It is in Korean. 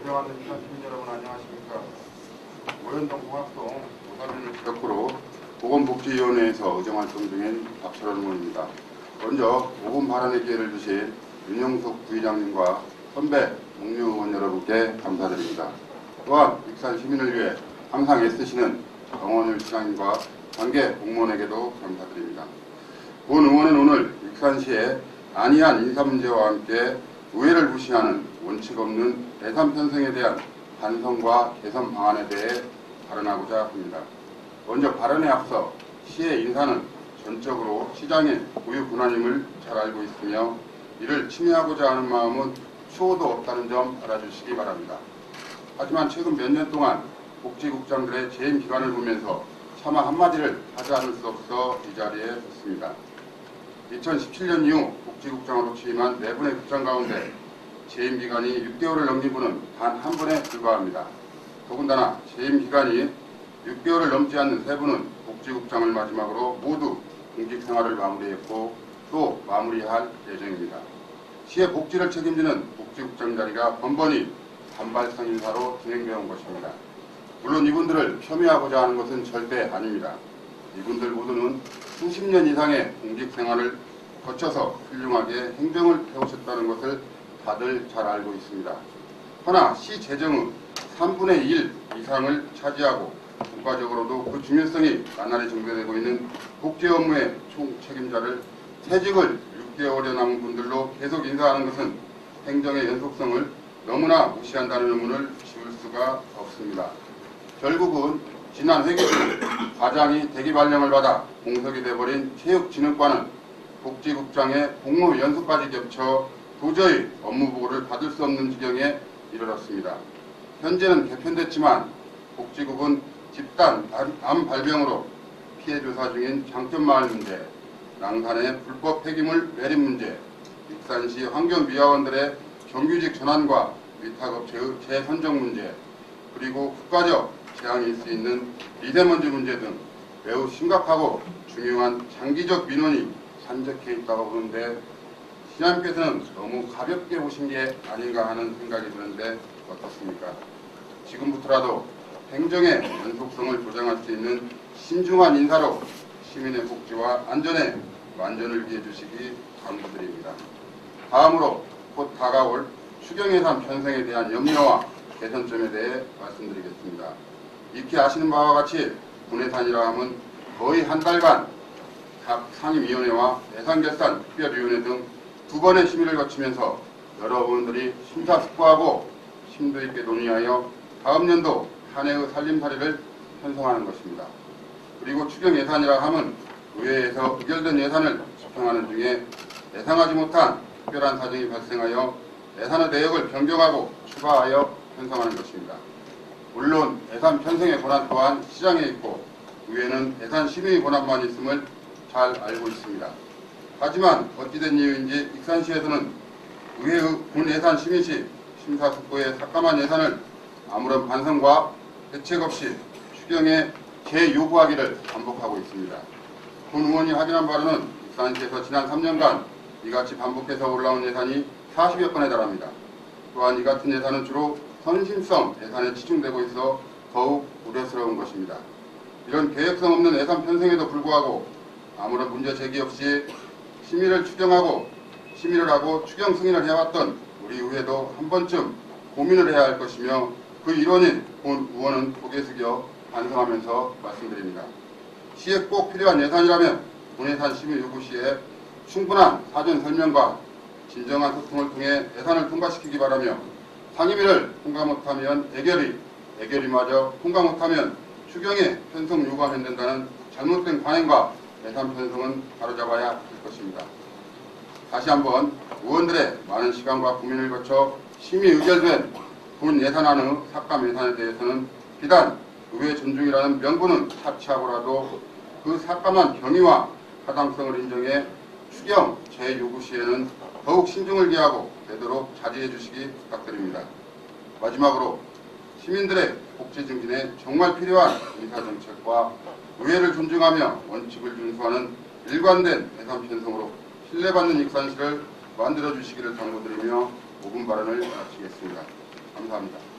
존경하는 시민 여러분 안녕하십니까. 오현동 공학동 오사면 지역구로 보건복지위원회에서 의정활동 중인 박철원 의원입니다. 먼저 5분 발언의 기회를 주신 윤영숙 부의장님과 선배 동료 의원 여러분께 감사드립니다. 또한 익산 시민을 위해 항상 애쓰시는 정원일 시장님과 관계 공무원에게도 감사드립니다. 본 의원은 오늘 익산시의 안이한 인사 문제와 함께 의회를 무시하는 원칙 없는 예산 편성에 대한 반성과 개선 방안에 대해 발언하고자 합니다. 먼저 발언에 앞서 시의 인사는 전적으로 시장의 고유 권한임을 잘 알고 있으며 이를 침해하고자 하는 마음은 추호도 없다는 점 알아주시기 바랍니다. 하지만 최근 몇 년 동안 복지국장들의 재임 기간을 보면서 차마 한마디를 하지 않을 수 없어 이 자리에 섰습니다. 2017년 이후 복지국장으로 취임한 4분의 국장 가운데 재임 기간이 6개월을 넘긴 분은 단 한 분에 불과합니다. 더군다나 재임 기간이 6개월을 넘지 않는 3분은 복지국장을 마지막으로 모두 공직 생활을 마무리했고 또 마무리할 예정입니다. 시의 복지를 책임지는 복지국장 자리가 번번이 반발성 인사로 진행되어 온 것입니다. 물론 이분들을 폄훼하고자 하는 것은 절대 아닙니다. 이분들 모두는 수십 년 이상의 공직 생활을 거쳐서 훌륭하게 행정을 해오셨다는 것을 다들 잘 알고 있습니다. 허나 시 재정의 3분의 1 이상을 차지하고 국가적으로도 그 중요성이 나날이 증대되고 있는 복지 업무의 총 책임자를 퇴직을 6개월여 남은 분들로 계속 인사하는 것은 행정의 연속성을 너무나 무시한다는 의문을 지울 수가 없습니다. 결국은 지난 회기 중 과장이 대기 발령을 받아 공석이 돼버린 체육진흥과는 복지국장의 복무 연수까지 겹쳐 도저히 업무보고를 받을 수 없는 지경에 이르렀습니다. 현재는 개편됐지만 복지국은 집단 암 발병으로 피해 조사 중인 장점마을 문제, 낭산의 불법 폐기물 매립 문제, 익산시 환경미화원들의 정규직 전환과 위탁업체의 재선정 문제, 그리고 국가적 재앙이 있을 수 있는 미세먼지 문제 등 매우 심각하고 중요한 장기적 민원이 산적해 있다고 보는데 시장님께서는 너무 가볍게 보신 게 아닌가 하는 생각이 드는데 어떻습니까? 지금부터라도 행정의 연속성을 보장할 수 있는 신중한 인사로 시민의 복지와 안전에 만전을 기해 주시기 당부드립니다. 다음으로 곧 다가올 추경예산 편성에 대한 염려와 개선점에 대해 말씀드리겠습니다. 익히 아시는 바와 같이 군예산이라 하면 거의 한 달간 각 상임위원회와 예산결산 특별위원회 등 2번의 심의를 거치면서 여러 의원들이 심사숙고하고 심도 있게 논의하여 다음 연도 한 해의 살림살이를 편성하는 것입니다. 그리고 추경 예산이라 하면 의회에서 의결된 예산을 집행하는 중에 예상하지 못한 특별한 사정이 발생하여 예산의 내역을 변경하고 추가하여 편성하는 것입니다. 물론 예산 편성의 권한 또한 시장에 있고 의회는 예산 심의 권한만 있음을 잘 알고 있습니다. 하지만 어찌된 이유인지 익산시에서는 의회의 군 예산 심의 시 심사숙고의 삭감한 예산을 아무런 반성과 대책 없이 추경에 재요구하기를 반복하고 있습니다. 군 의원이 확인한 바로는 익산시에서 지난 3년간 이같이 반복해서 올라온 예산이 40여 건에 달합니다. 또한 이 같은 예산은 주로 선심성 예산에 치중되고 있어 더욱 우려스러운 것입니다. 이런 계획성 없는 예산 편성에도 불구하고 아무런 문제 제기 없이 심의를 하고 추경 승인을 해왔던 우리 의회도 한 번쯤 고민을 해야 할 것이며 그 일원인 본 의원은 고개 숙여 반성하면서 말씀드립니다. 시에 꼭 필요한 예산이라면 군예산 심의 요구 시에 충분한 사전 설명과 진정한 소통을 통해 예산을 통과시키기 바라며 상임위를 통과 못하면 애결이마저 통과 못하면 추경에 편성 요구하면 된다는 잘못된 관행과 예산 편성은 바로잡아야 할 것입니다. 다시 한번 의원들의 많은 시간과 고민을 거쳐 심의 의결된 군 예산안의 삭감 예산에 대해서는 비단 의회 존중이라는 명분은 차치하고라도 그 삭감한 경위와 타당성을 인정해 추경 재요구 시에는 더욱 신중을 기하고 되도록 자제해 주시기 부탁드립니다. 마지막으로 시민들의 복지 증진에 정말 필요한 인사정책과 의회를 존중하며 원칙을 준수하는 일관된 예산 편성으로 신뢰받는 익산시를 만들어 주시기를 당부드리며 5분 발언을 마치겠습니다. 감사합니다.